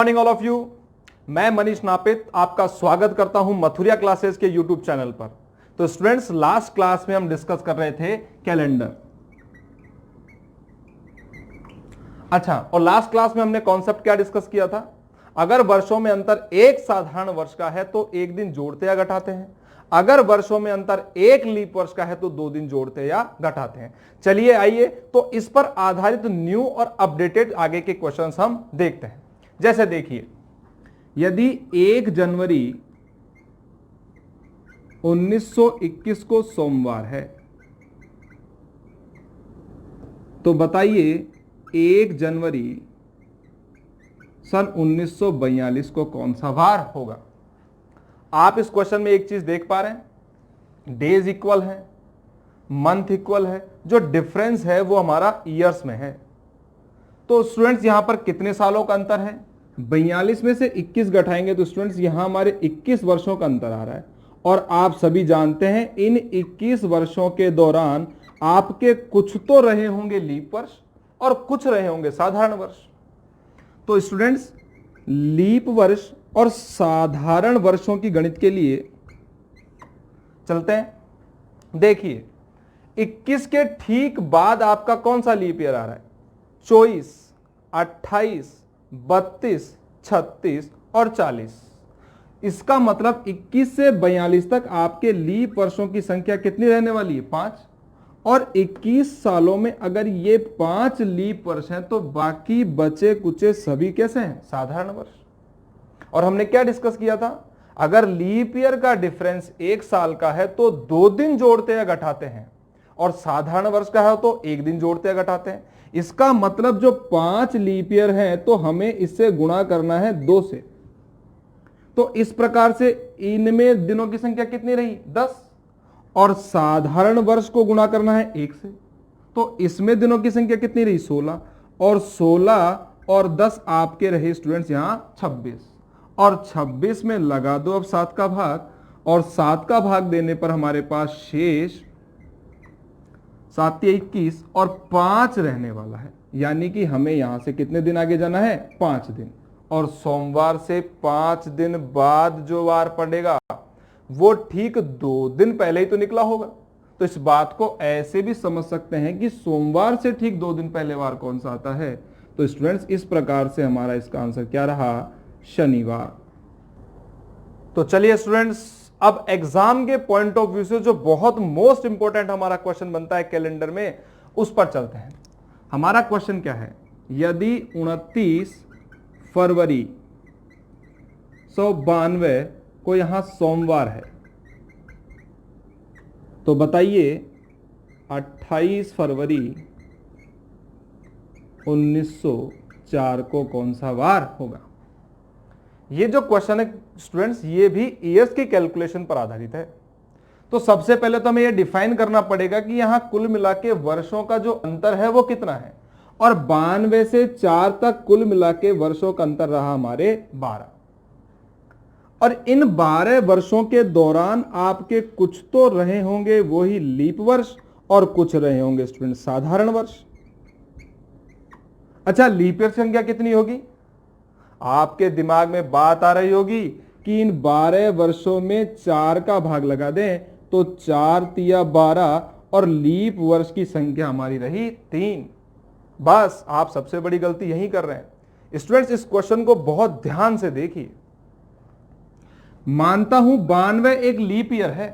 Morning all of you. मैं मनीष नापित आपका स्वागत करता हूं मथुरिया क्लासेस के यूट्यूब चैनल पर। तो स्टूडेंट्स, लास्ट क्लास में हम डिस्कस कर रहे थे कैलेंडर। अच्छा, और लास्ट क्लास में हमने कॉन्सेप्ट क्या डिस्कस किया था? अगर वर्षों में अंतर एक साधारण वर्ष का है तो एक दिन जोड़ते या घटाते हैं। अगर वर्षों में अंतर एक लीप वर्ष का है तो 2 दिन जोड़ते या घटाते हैं। चलिए आइए तो इस पर आधारित न्यू और अपडेटेड आगे के क्वेश्चंस हम देखते हैं। जैसे देखिए, यदि 1 जनवरी 1921 को सोमवार है तो बताइए 1 जनवरी सन 1942 को कौन सा वार होगा? आप इस क्वेश्चन में एक चीज देख पा रहे हैं, डेज इक्वल है, मंथ इक्वल है, जो डिफरेंस है वो हमारा ईयर्स में है। तो स्टूडेंट्स यहां पर कितने सालों का अंतर है? 42 में से 21 घटाएंगे तो स्टूडेंट्स यहां हमारे 21 वर्षों का अंतर आ रहा है। और आप सभी जानते हैं इन 21 वर्षों के दौरान आपके कुछ तो रहे होंगे लीप वर्ष और कुछ रहे होंगे साधारण वर्ष। तो स्टूडेंट्स, लीप वर्ष और साधारण वर्षों की गणित के लिए चलते हैं। देखिए, 21 के ठीक बाद आपका कौन सा लीप ईयर आ रहा है? 24, 28, 32, 36 और 40। इसका मतलब 21 से 42 तक आपके लीप वर्षों की संख्या कितनी रहने वाली है? 5। और 21 सालों में अगर ये 5 लीप वर्ष हैं तो बाकी बचे कुचे सभी कैसे हैं? साधारण वर्ष। और हमने क्या डिस्कस किया था? अगर लीप ईयर का डिफरेंस 1 साल का है तो 2 दिन जोड़ते या घटाते हैं, और साधारण वर्ष का है तो 1 दिन जोड़ते या घटाते हैं। इसका मतलब जो 5 लीप ईयर है तो हमें इससे गुणा करना है 2 से। तो इस प्रकार से इनमें दिनों की संख्या कितनी रही? 10। और साधारण वर्ष को गुणा करना है 1 से, तो इसमें दिनों की संख्या कितनी रही? 16। और 16 और 10 आपके रहे स्टूडेंट्स यहां 26। और 26 में लगा दो अब 7 का भाग, और 7 का भाग देने पर हमारे पास शेष 7 या 21 और 5 रहने वाला है। यानी कि हमें यहां से कितने दिन आगे जाना है? 5 दिन। और सोमवार से 5 दिन बाद जो वार पड़ेगा वो ठीक 2 दिन पहले ही तो निकला होगा। तो इस बात को ऐसे भी समझ सकते हैं कि सोमवार से ठीक 2 दिन पहले वार कौन सा आता है? तो स्टूडेंट्स, इस प्रकार से हमारा इसका आंसर क्या रहा? शनिवार। तो चलिए स्टूडेंट्स, अब एग्जाम के पॉइंट ऑफ व्यू से जो बहुत मोस्ट इंपॉर्टेंट हमारा क्वेश्चन बनता है कैलेंडर में, उस पर चलते हैं। हमारा क्वेश्चन क्या है? यदि 29 फरवरी 1992 को यहां सोमवार है तो बताइए 28 फरवरी 1904 को कौन सा वार होगा? ये जो क्वेश्चन है स्टूडेंट्स, ये भी ईयर्स की कैलकुलेशन पर आधारित है। तो सबसे पहले तो हमें ये डिफाइन करना पड़ेगा कि यहां कुल मिला के वर्षों का जो अंतर है वो कितना है। और 92 से 4 तक कुल मिला के वर्षों का अंतर रहा हमारे 12। और इन 12 वर्षों के दौरान आपके कुछ तो रहे होंगे वही लीप वर्ष और कुछ रहे होंगे स्टूडेंट साधारण वर्ष। अच्छा, लीप ईयर संख्या कितनी होगी? आपके दिमाग में बात आ रही होगी कि इन 12 वर्षों में 4 का भाग लगा दें तो 4 तिया 12 और लीप वर्ष की संख्या हमारी रही 3। बस आप सबसे बड़ी गलती यही कर रहे हैं। स्टूडेंट्स, इस क्वेश्चन को बहुत ध्यान से देखिए। मानता हूं 92 एक लीप ईयर है।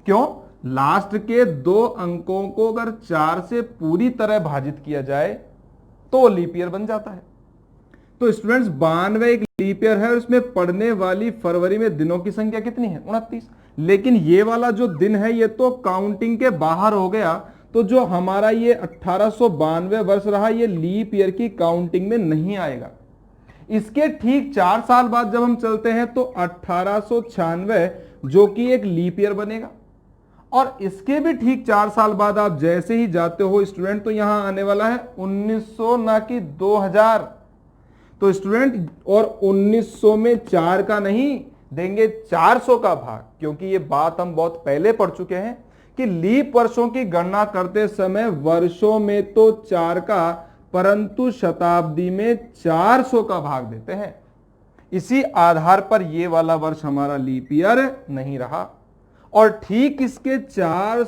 क्यों? लास्ट के 2 अंकों को अगर 4 से पूरी तरह भाजित किया जाए तो लीप ईयर बन जाता है। तो स्टूडेंट्स, 92 एक लीप ईयर है और इसमें पड़ने वाली फरवरी में दिनों की संख्या कितनी है? 29। लेकिन ये वाला जो दिन है ये तो काउंटिंग के बाहर हो गया। तो जो हमारा ये 1892 वर्ष रहा ये लीप ईयर की काउंटिंग में नहीं आएगा। इसके ठीक 4 साल बाद जब हम चलते हैं तो 1896 जो कि एक लीप ईयर बनेगा। और इसके भी ठीक 4 साल बाद आप जैसे ही जाते हो स्टूडेंट तो यहां आने वाला है 1900 ना कि 2000। तो स्टूडेंट, और 1900 में 4 का नहीं देंगे 400 का भाग, क्योंकि ये बात हम बहुत पहले पढ़ चुके हैं कि लीप वर्षों की गणना करते समय वर्षों में तो 4 का परंतु शताब्दी में 400 का भाग देते हैं। इसी आधार पर यह वाला वर्ष हमारा लीप ईयर नहीं रहा। और ठीक इसके 4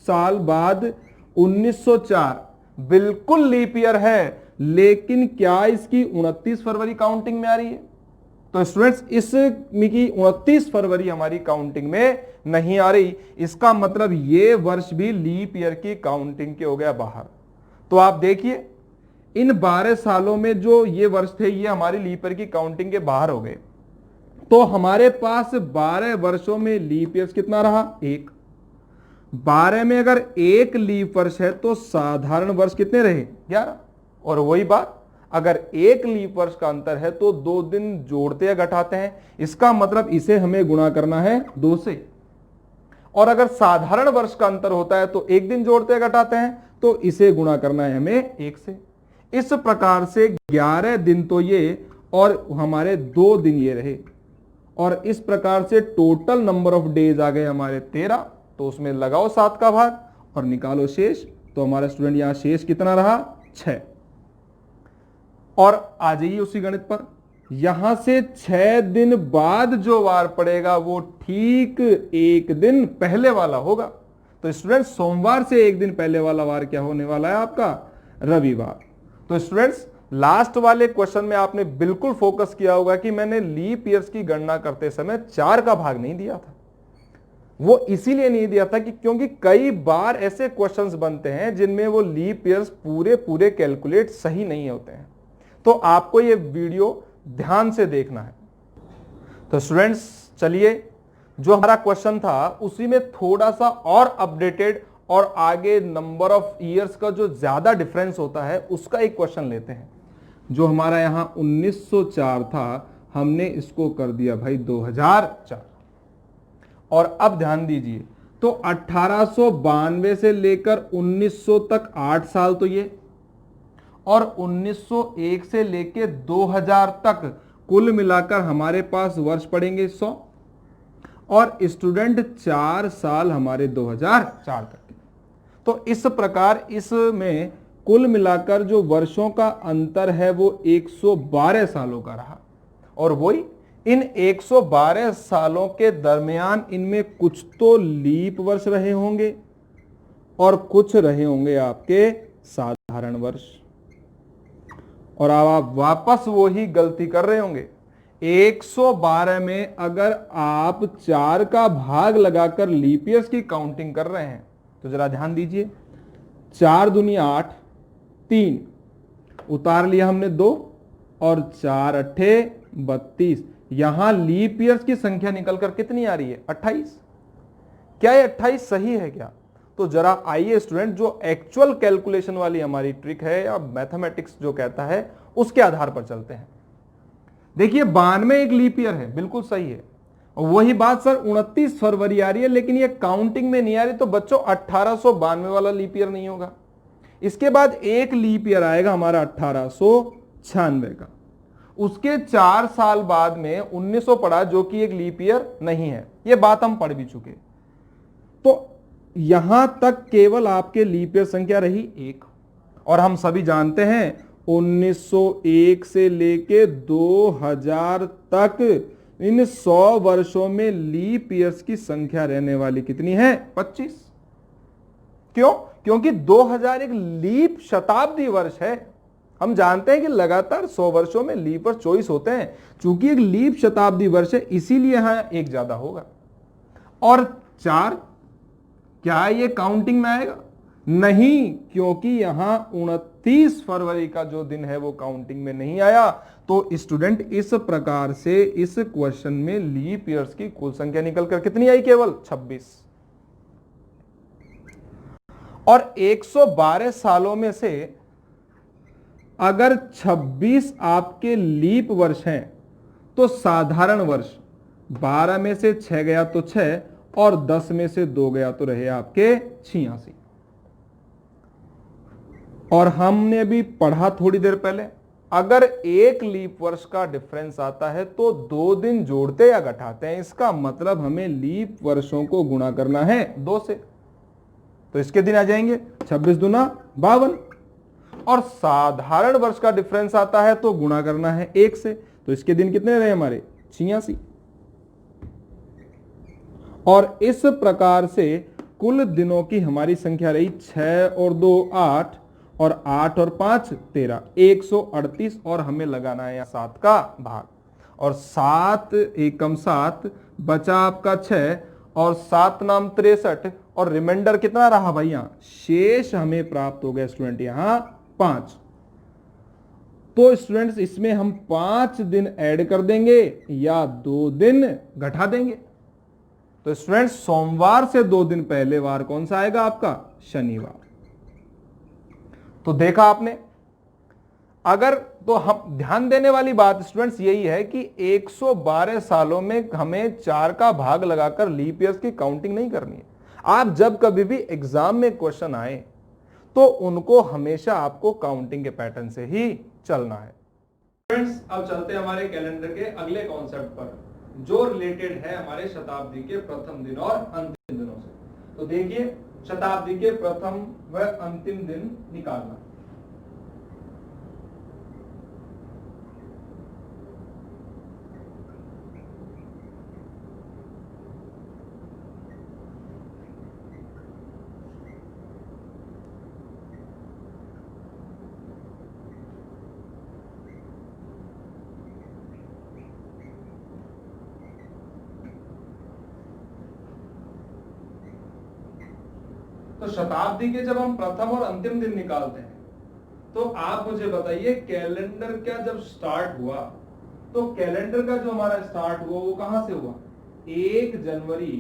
साल बाद 1904 बिल्कुल लीप ईयर है, लेकिन क्या इसकी 29 फरवरी काउंटिंग में आ रही है? तो स्टूडेंट्स इसमें की 29 फरवरी हमारी काउंटिंग में नहीं आ रही। इसका मतलब ये वर्ष भी लीप ईयर की काउंटिंग के हो गया बाहर। तो आप देखिए इन 12 सालों में जो ये वर्ष थे ये हमारी लीप ईयर की काउंटिंग के बाहर हो गए। तो हमारे पास 12 वर्षों में लीप ईयर कितना रहा? 1। 12 में अगर 1 लीप वर्ष है तो साधारण वर्ष कितने रहे? 11। और वही बात, अगर 1 लीप वर्ष का अंतर है तो 2 दिन जोड़ते या घटाते हैं। इसका मतलब इसे हमें गुणा करना है 2 से। और अगर साधारण वर्ष का अंतर होता है तो 1 दिन जोड़ते या घटाते हैं, तो इसे गुणा करना है हमें 1 से। इस प्रकार से 11 दिन तो ये और हमारे 2 दिन ये रहे। और इस प्रकार से टोटल नंबर ऑफ डेज आ गए हमारे 13। तो उसमें लगाओ 7 का भाग और निकालो शेष। तो हमारा स्टूडेंट यहां शेष कितना रहा? 6। और आ जाइए उसी गणित पर। यहां से 6 दिन बाद जो वार पड़ेगा वो ठीक 1 दिन पहले वाला होगा। तो स्टूडेंट सोमवार से 1 दिन पहले वाला वार क्या होने वाला है आपका? रविवार। तो स्टूडेंट्स लास्ट वाले क्वेश्चन में आपने बिल्कुल फोकस किया होगा कि मैंने लीप ईयर्स की गणना करते समय 4 का भाग नहीं दिया था। वो इसीलिए नहीं दिया था कि क्योंकि कई बार ऐसे क्वेश्चंस बनते हैं जिनमें वो लीप ईयर्स पूरे कैलकुलेट सही नहीं होते हैं। तो आपको ये वीडियो ध्यान से देखना है। तो स्टूडेंट्स चलिए जो हमारा क्वेश्चन था उसी में थोड़ा सा और अपडेटेड और आगे नंबर ऑफ ईयर्स का जो ज्यादा डिफरेंस होता है उसका एक क्वेश्चन लेते हैं। जो हमारा यहां 1904 था, हमने इसको कर दिया भाई 2004। और अब ध्यान दीजिए, तो 1892 से लेकर 1900 तक 8 साल तो ये, और 1901 से लेकर 2000 तक कुल मिलाकर हमारे पास वर्ष पड़ेंगे 100। और स्टूडेंट 4 साल हमारे 2004 तक के। तो इस प्रकार इसमें कुल मिलाकर जो वर्षों का अंतर है वो 112 सालों का रहा। और वही इन 112 सालों के दरमियान इनमें कुछ तो लीप वर्ष रहे होंगे और कुछ रहे होंगे आपके साधारण वर्ष। और अब आप वापस वही गलती कर रहे होंगे। 112 में अगर आप 4 का भाग लगाकर लीप ईयर्स की काउंटिंग कर रहे हैं तो जरा ध्यान दीजिए, 4 दूनी 8, 3 उतार लिया हमने 2 और 4 अट्ठे 32। यहां लीप ईयर्स की संख्या निकलकर कितनी आ रही है? 28। क्या ये 28 सही है क्या? तो जरा आइए स्टूडेंट, जो एक्चुअल कैलकुलेशन वाली हमारी ट्रिक है या मैथमेटिक्स जो कहता है उसके आधार पर चलते हैं। देखिए 92 एक लीप ईयर है, बिल्कुल सही है। और वही बात सर 29 फरवरी आ रही है लेकिन ये काउंटिंग में नहीं आ रही, तो बच्चों 1892 वाला लीप ईयर नहीं होगा। इसके बाद एक लीप ईयर आएगा हमारा 1896 का। उसके 4 साल बाद में 1900 पड़ा जो कि एक लीप ईयर नहीं है। ये बात हम पढ़ भी चुके। तो यहां तक केवल आपके लीप ईयर संख्या रही 1। और हम सभी जानते हैं 1901 से लेके 2000 तक इन 100 वर्षों में लीप ईयर्स की संख्या रहने वाली कितनी है? 25। क्यों? क्योंकि 2000 एक लीप शताब्दी वर्ष है। हम जानते हैं कि लगातार 100 वर्षों में लीप वर्ष 24 होते हैं। चूंकि एक लीप शताब्दी वर्ष है इसीलिए यहां एक ज्यादा होगा। और 4 क्या ये काउंटिंग में आएगा? नहीं, क्योंकि यहां 29 फरवरी का जो दिन है वो काउंटिंग में नहीं आया। तो स्टूडेंट इस प्रकार से इस क्वेश्चन में लीप ईयर्स की कुल संख्या निकलकर कितनी आई? केवल 26। और 112 सालों में से अगर 26 आपके लीप वर्ष हैं तो साधारण वर्ष 12 में से 6 गया तो 6 और 10 में से 2 गया तो रहे आपके 86। और हमने भी पढ़ा थोड़ी देर पहले, अगर एक लीप वर्ष का डिफरेंस आता है तो 2 दिन जोड़ते या घटाते हैं। इसका मतलब हमें लीप वर्षों को गुणा करना है 2 से। तो इसके दिन आ जाएंगे 26 दूना 52। और साधारण वर्ष का डिफरेंस आता है तो गुणा करना है 1 से। तो इसके दिन कितने रहे हमारे 86। और इस प्रकार से कुल दिनों की हमारी संख्या रही 6 और 2 8 और 8 और 5 13 138 और हमें लगाना है 7 का भाग और 7 एकम 7 बचा आपका 6 और 7 नाम 63 और रिमाइंडर कितना रहा भाई यहां शेष हमें प्राप्त हो गया स्टूडेंट यहां 5। तो स्टूडेंट्स इसमें हम 5 दिन ऐड कर देंगे या 2 दिन घटा देंगे। तो स्टूडेंट्स सोमवार से 2 दिन पहले वार कौन सा आएगा आपका शनिवार। तो देखा आपने। अगर तो हम ध्यान देने वाली बात स्टूडेंट्स यही है कि 112 सालों में हमें 4 का भाग लगाकर लीप ईयर्स की काउंटिंग नहीं करनी है। आप जब कभी भी एग्जाम में क्वेश्चन आए तो उनको हमेशा आपको काउंटिंग के पैटर्न से ही चलना है। फ्रेंड्स अब चलते हैं हमारे कैलेंडर के अगले कॉन्सेप्ट पर जो रिलेटेड है हमारे शताब्दी के प्रथम दिन और अंतिम दिनों से। तो देखिए शताब्दी के प्रथम व अंतिम दिन निकालना। तो शताब्दी के जब हम प्रथम और अंतिम दिन निकालते हैं तो आप मुझे बताइए कैलेंडर का जब स्टार्ट हुआ तो कैलेंडर का जो हमारा स्टार्ट हुआ वो कहां से हुआ 1 जनवरी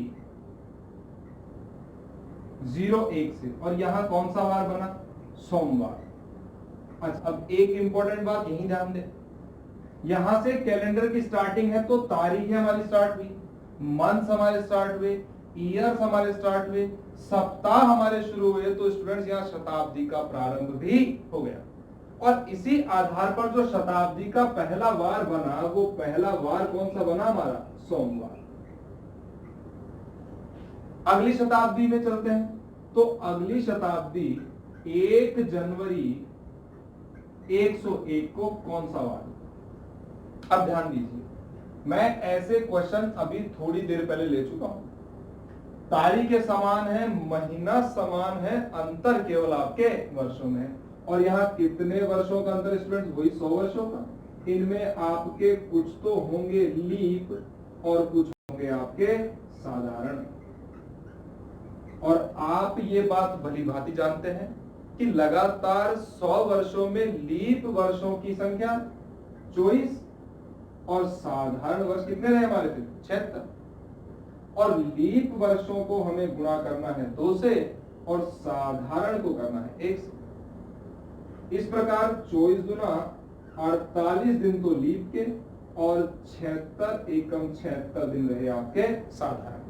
01 से और यहां कौन सा वार बना सोमवार। अच्छा अब एक इंपॉर्टेंट बात यही ध्यान दें यहां से कैलेंडर की स्टार्टिंग है तो तारीख हमारी स्टार्ट हुई मंथ्स हमारे स्टार्ट हुए ईयर्स हमारे स्टार्ट हुए सप्ताह हमारे शुरू हुए। तो स्टूडेंट्स यहां शताब्दी का प्रारंभ भी हो गया और इसी आधार पर जो शताब्दी का पहला वार बना वो पहला वार कौन सा बना हमारा सोमवार। अगली शताब्दी में चलते हैं तो अगली शताब्दी 1 जनवरी 101 को कौन सा वार। अब ध्यान दीजिए मैं ऐसे क्वेश्चन अभी थोड़ी देर पहले ले चुका हूं। तारीखें समान है महीना समान है अंतर केवल आपके वर्षों में और यहाँ कितने वर्षों का अंतर स्टूडेंट्स वही 100 वर्षों का। इनमें आपके कुछ तो होंगे लीप और कुछ होंगे आपके साधारण। और आप ये बात भली भांति जानते हैं कि लगातार 100 वर्षों में लीप वर्षों की संख्या 24 और साधारण वर्ष कितने रहे हमारे थे 76 और लीप वर्षों को हमें गुणा करना है 2 से और साधारण को करना है 1 से। इस प्रकार 24 गुना 48 दिन तो लीप के और 76 एकम 76 दिन रहे आपके साधारण।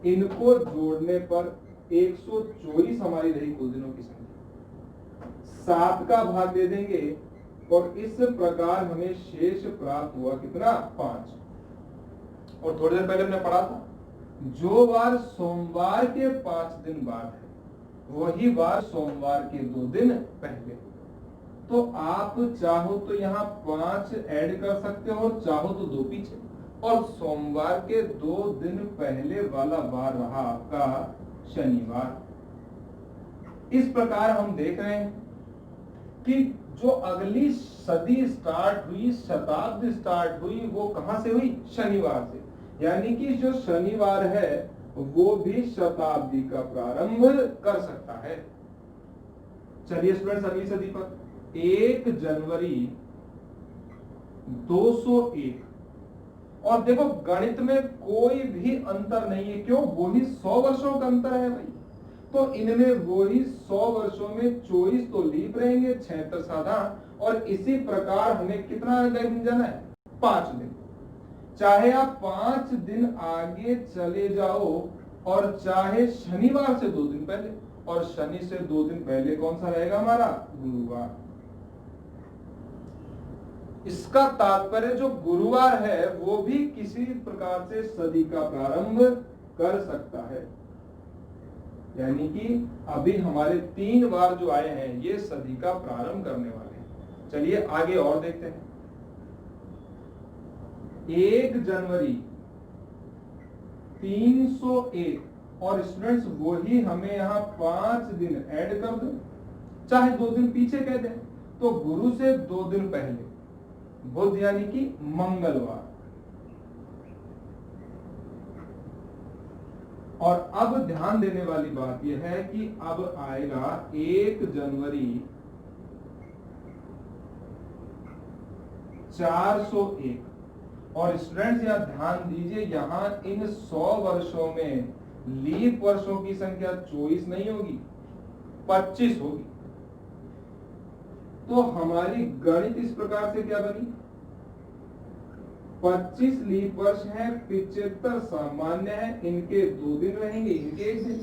इनको जोड़ने पर 124 हमारी रही कुल दिनों की संख्या 7 का भाग दे देंगे और इस प्रकार हमें शेष प्राप्त हुआ कितना 5। और थोड़ी देर पहले हमने पढ़ा था जो वार सोमवार के 5 दिन बाद है वही वार सोमवार के 2 दिन पहले। तो आप चाहो तो यहाँ 5 ऐड कर सकते हो और चाहो तो 2 पीछे और सोमवार के 2 दिन पहले वाला वार रहा आपका शनिवार। इस प्रकार हम देख रहे हैं कि जो अगली सदी स्टार्ट हुई शताब्दी स्टार्ट हुई वो कहां से हुई शनिवार से। यानी कि जो शनिवार है वो भी शताब्दी का प्रारंभ कर सकता है। चलिए स्टूडेंट्स अगली सदी पर 1 जनवरी 201 और देखो गणित में कोई भी अंतर नहीं है क्यों वही 100 वर्षों का अंतर है भाई। तो इनमें वही 100 वर्षों में 24 तो लीप रहेंगे 76 साधारण और इसी प्रकार हमें कितना दिन जाना है 5 दिन। चाहे आप 5 दिन आगे चले जाओ और चाहे शनिवार से 2 दिन पहले और शनि से 2 दिन पहले कौन सा रहेगा हमारा गुरुवार। इसका तात्पर्य जो गुरुवार है वो भी किसी प्रकार से सदी का प्रारंभ कर सकता है। यानी कि अभी हमारे 3 बार जो आए हैं ये सदी का प्रारंभ करने वाले हैं। चलिए आगे और देखते हैं। 1 जनवरी 301 और स्टूडेंट्स वही हमें यहाँ 5 दिन ऐड कर दो, चाहे 2 दिन पीछे कह दें, तो गुरु से 2 दिन पहले बुध यानी कि मंगलवार। और अब ध्यान देने वाली बात यह है कि अब आएगा 1 जनवरी 401 और स्टूडेंट्स यहां ध्यान दीजिए, यहां इन 100 वर्षों में लीप वर्षों की संख्या 24 नहीं होगी, 25 होगी। तो हमारी गणित इस प्रकार से क्या बनी, 25 लीप वर्ष है, 75 सामान्य है, इनके 2 दिन रहेंगे, इनके 1 दिन,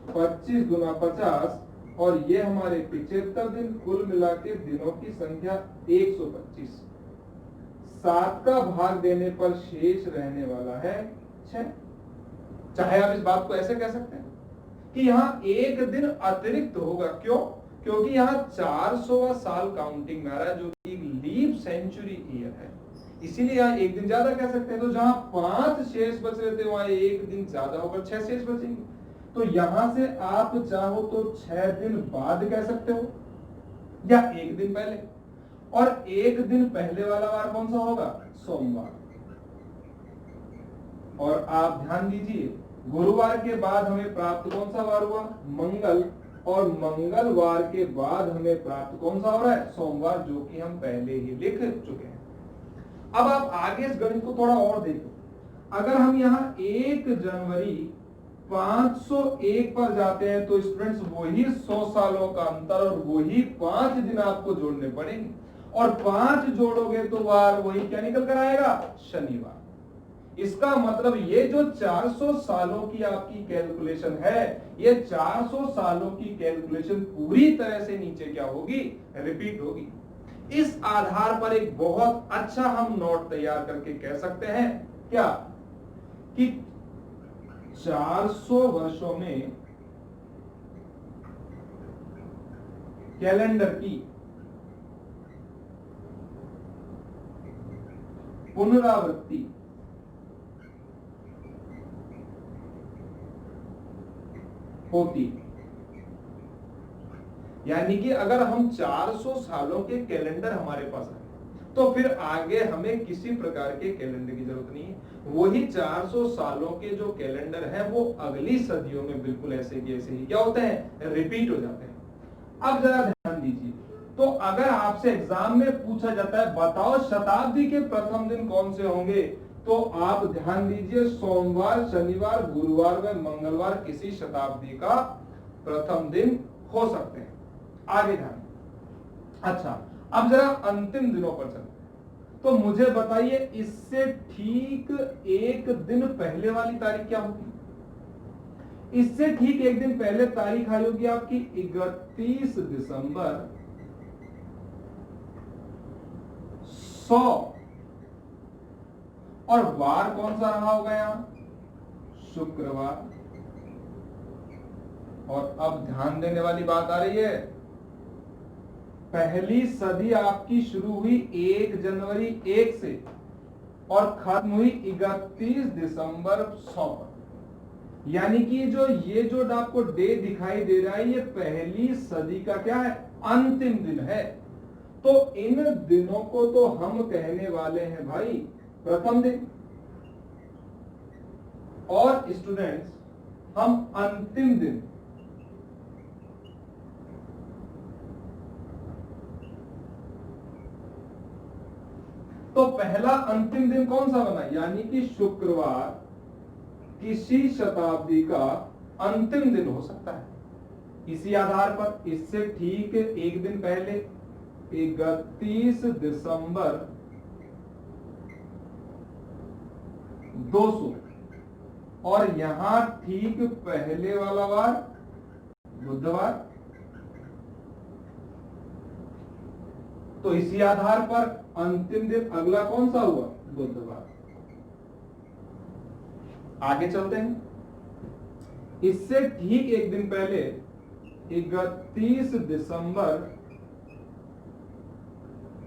25 गुना 50 और ये हमारे 75 दिन, कुल मिला के दिनों की संख्या 125। 7 का भाग देने पर शेष रहने वाला है 6। चाहे आप इस बात को ऐसे कह सकते हैं कि यहाँ 1 दिन अतिरिक्त होगा। क्यों? क्योंकि यहाँ 400वां साल काउंटिंग में आ रहा है जो कि लीप सेंचुरी ईयर है, इसीलिए यहाँ 1 दिन ज्यादा कह सकते हैं। तो जहां 5 शेष बच रहे थे वहां 1 दिन ज्यादा होगा, 6 शेष बचेंगे। तो यहां से आप चाहो तो 6 दिन बाद कह सकते हो या 1 दिन पहले। और 1 दिन पहले वाला वार कौन सा होगा? सोमवार। और आप ध्यान दीजिए, गुरुवार के बाद हमें प्राप्त कौन सा वार हुआ? मंगल। और मंगलवार के बाद हमें प्राप्त कौन सा हो रहा है? सोमवार, जो कि हम पहले ही लिख चुके हैं। अब आप आगे इस गणित को थोड़ा और देखो। अगर हम यहाँ 1 जनवरी 501 पर जाते हैं तो स्टूडेंट्स वही 100 सालों का अंतर और वही 5 दिन आपको जोड़ने पड़ेंगे, और 5 जोड़ोगे तो वार वही क्या निकल कर आएगा? शनिवार। इसका मतलब ये जो 400 सालों की आपकी कैलकुलेशन है, ये 400 सालों की कैलकुलेशन पूरी तरह से नीचे क्या होगी? रिपीट होगी। इस आधार पर एक बहुत अच्छा हम नोट तैयार करके कह सकते हैं क्या कि 400 वर्षों में कैलेंडर की पुनरावृत्ति होती। यानी कि अगर हम 400 सालों के कैलेंडर हमारे पास है तो फिर आगे हमें किसी प्रकार के कैलेंडर की जरूरत नहीं है। वही 400 सालों के जो कैलेंडर हैं वो अगली सदियों में बिल्कुल ऐसे के ऐसे ही क्या होते हैं? रिपीट हो जाते हैं। अब जरा ध्यान दीजिए, तो अगर आपसे एग्जाम में पूछा जाता है बताओ शताब्दी के प्रथम दिन कौन से होंगे, तो आप ध्यान दीजिए, सोमवार, शनिवार, गुरुवार व मंगलवार किसी शताब्दी का प्रथम दिन हो सकते हैं। आगे ध्यान। अच्छा, अब जरा अंतिम दिनों पर चलते हैं। तो मुझे बताइए, इससे ठीक 1 दिन पहले वाली तारीख क्या होगी? इससे ठीक 1 दिन पहले तारीख आई होगी आपकी 31 दिसंबर 100। और वार कौन सा रहा होगा यहां? शुक्रवार। और अब ध्यान देने वाली बात आ रही है, पहली सदी आपकी शुरू हुई 1 जनवरी 1 से और खत्म हुई 31 दिसंबर 100 पर। यानी कि ये जो आपको डे दिखाई दे रहा है, ये पहली सदी का क्या है? अंतिम दिन है। तो इन दिनों को तो हम कहने वाले हैं भाई प्रथम दिन, और स्टूडेंट्स हम अंतिम दिन तो पहला अंतिम दिन कौन सा बना? यानी कि शुक्रवार किसी शताब्दी का अंतिम दिन हो सकता है। इसी आधार पर इससे ठीक 1 दिन पहले 31 दिसंबर 200, और यहां ठीक पहले वाला वार बुधवार। तो इसी आधार पर अंतिम दिन अगला कौन सा हुआ? बुधवार। आगे चलते हैं। इससे ठीक एक दिन पहले 31 दिसंबर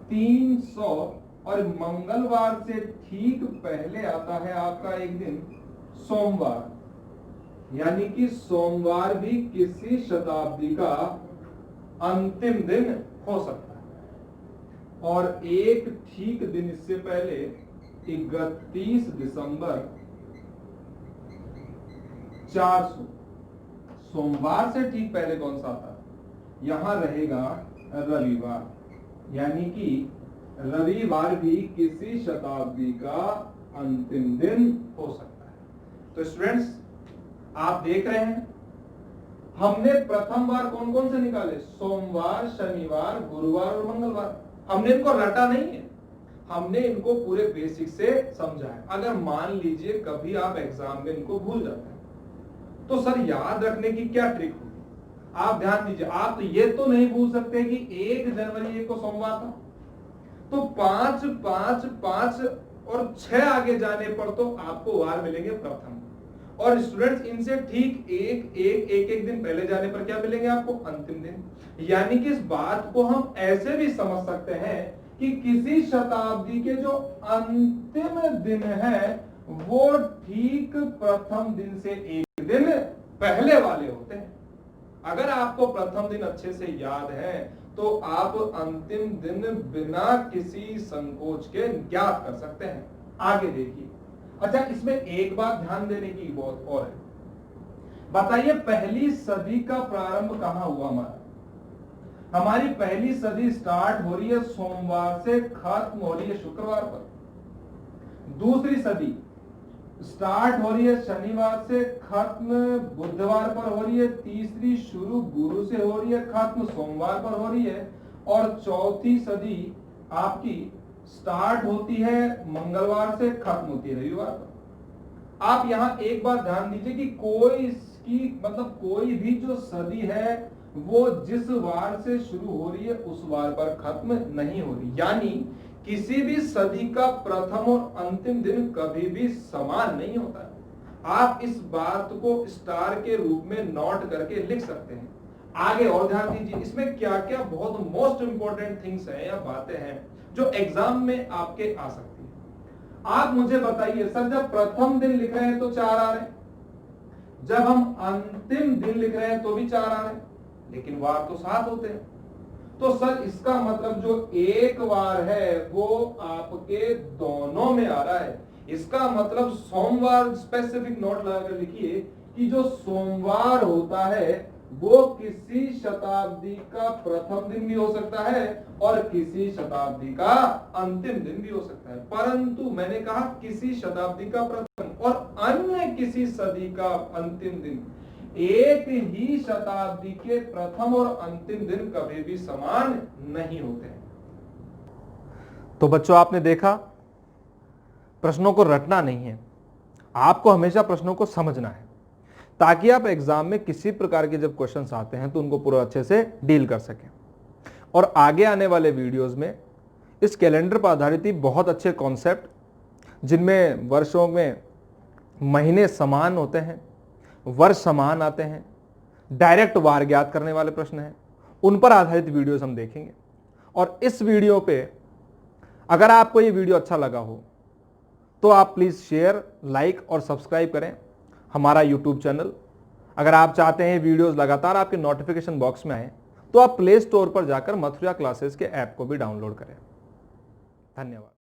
300 और मंगलवार से ठीक पहले आता है आपका एक दिन सोमवार, यानी कि सोमवार भी किसी शताब्दी का अंतिम दिन हो सकता है। और एक ठीक दिन इससे पहले 31 दिसंबर 400, सोमवार से ठीक पहले कौन सा आता है? यहां रहेगा रविवार, यानी कि रविवार भी किसी शताब्दी का अंतिम दिन हो सकता है। तो स्टूडेंट्स, आप देख रहे हैं हमने प्रथम बार कौन कौन से निकाले? सोमवार, शनिवार, गुरुवार और मंगलवार। हमने इनको रटा नहीं है, हमने इनको पूरे बेसिक से समझा है। अगर मान लीजिए कभी आप एग्जाम में इनको भूल जाते हैं तो सर याद रखने की क्या ट्रिक होगी? आप ध्यान दीजिए, आप तो ये तो नहीं भूल सकते कि 1 जनवरी 1 को सोमवार था, तो 5, 5, 5 और 6 आगे जाने पर तो आपको वार मिलेंगे प्रथम। और स्टूडेंट्स, इनसे ठीक एक दिन पहले जाने पर क्या मिलेंगे आपको? अंतिम दिन। यानी कि इस बात को हम ऐसे भी समझ सकते हैं कि किसी शताब्दी के जो अंतिम दिन है वो ठीक प्रथम दिन से एक दिन पहले वाले होते हैं। अगर आपको प्रथम दिन अच्छे से याद है तो आप अंतिम दिन बिना किसी संकोच के ज्ञात कर सकते हैं। आगे देखिए। अच्छा, इसमें एक बात ध्यान देने की बहुत और है। बताइए, पहली सदी का प्रारंभ कहां हुआ हमारा? हमारी पहली सदी स्टार्ट हो रही है सोमवार से, खत्म हो रही है शुक्रवार पर। दूसरी सदी स्टार्ट हो रही है शनिवार से, खत्म बुधवार पर हो रही है। तीसरी शुरू गुरु से हो रही है, खत्म सोमवार पर हो रही है। और चौथी सदी आपकी स्टार्ट होती है मंगलवार से, खत्म होती है रविवार पर। आप यहां एक बात ध्यान दीजिए कि कोई भी जो सदी है वो जिस वार से शुरू हो रही है उस वार पर खत्म नहीं हो रही। यानी किसी भी सदी का प्रथम और अंतिम दिन कभी भी समान नहीं होता है। आप इस बात को स्टार के रूप में नोट करके लिख सकते हैं। आगे और ध्यान दीजिए, इसमें क्या क्या बहुत मोस्ट इंपॉर्टेंट थिंग्स हैं या बातें हैं जो एग्जाम में आपके आ सकती है। आप मुझे बताइए सर, जब प्रथम दिन लिख रहे हैं तो 4 आ रहे हैं, जब हम अंतिम दिन लिख रहे हैं तो भी 4 आ रहे हैं, लेकिन वार तो 7 होते हैं। तो सर इसका मतलब जो एक वार है वो आपके दोनों में आ रहा है। इसका मतलब सोमवार, स्पेसिफिक नोट लगाकर लिखिए कि जो सोमवार होता है वो किसी शताब्दी का प्रथम दिन भी हो सकता है और किसी शताब्दी का अंतिम दिन भी हो सकता है। परंतु मैंने कहा किसी शताब्दी का प्रथम और अन्य किसी सदी का अंतिम दिन, एक ही शताब्दी के प्रथम और अंतिम दिन कभी भी समान नहीं होते हैं। तो बच्चों, आपने देखा, प्रश्नों को रटना नहीं है, आपको हमेशा प्रश्नों को समझना है ताकि आप एग्जाम में किसी प्रकार के जब क्वेश्चंस आते हैं तो उनको पूरा अच्छे से डील कर सकें। और आगे आने वाले वीडियोस में इस कैलेंडर पर आधारित ही बहुत अच्छे कॉन्सेप्ट, जिनमें वर्षों में महीने समान होते हैं, वर्ष समान आते हैं, डायरेक्ट वार ज्ञात करने वाले प्रश्न हैं, उन पर आधारित वीडियोस हम देखेंगे। और इस वीडियो पे अगर आपको ये वीडियो अच्छा लगा हो तो आप प्लीज़ शेयर, लाइक और सब्सक्राइब करें हमारा यूट्यूब चैनल। अगर आप चाहते हैं वीडियोस लगातार आपके नोटिफिकेशन बॉक्स में आए तो आप प्ले स्टोर पर जाकर मथुरा क्लासेस के ऐप को भी डाउनलोड करें। धन्यवाद।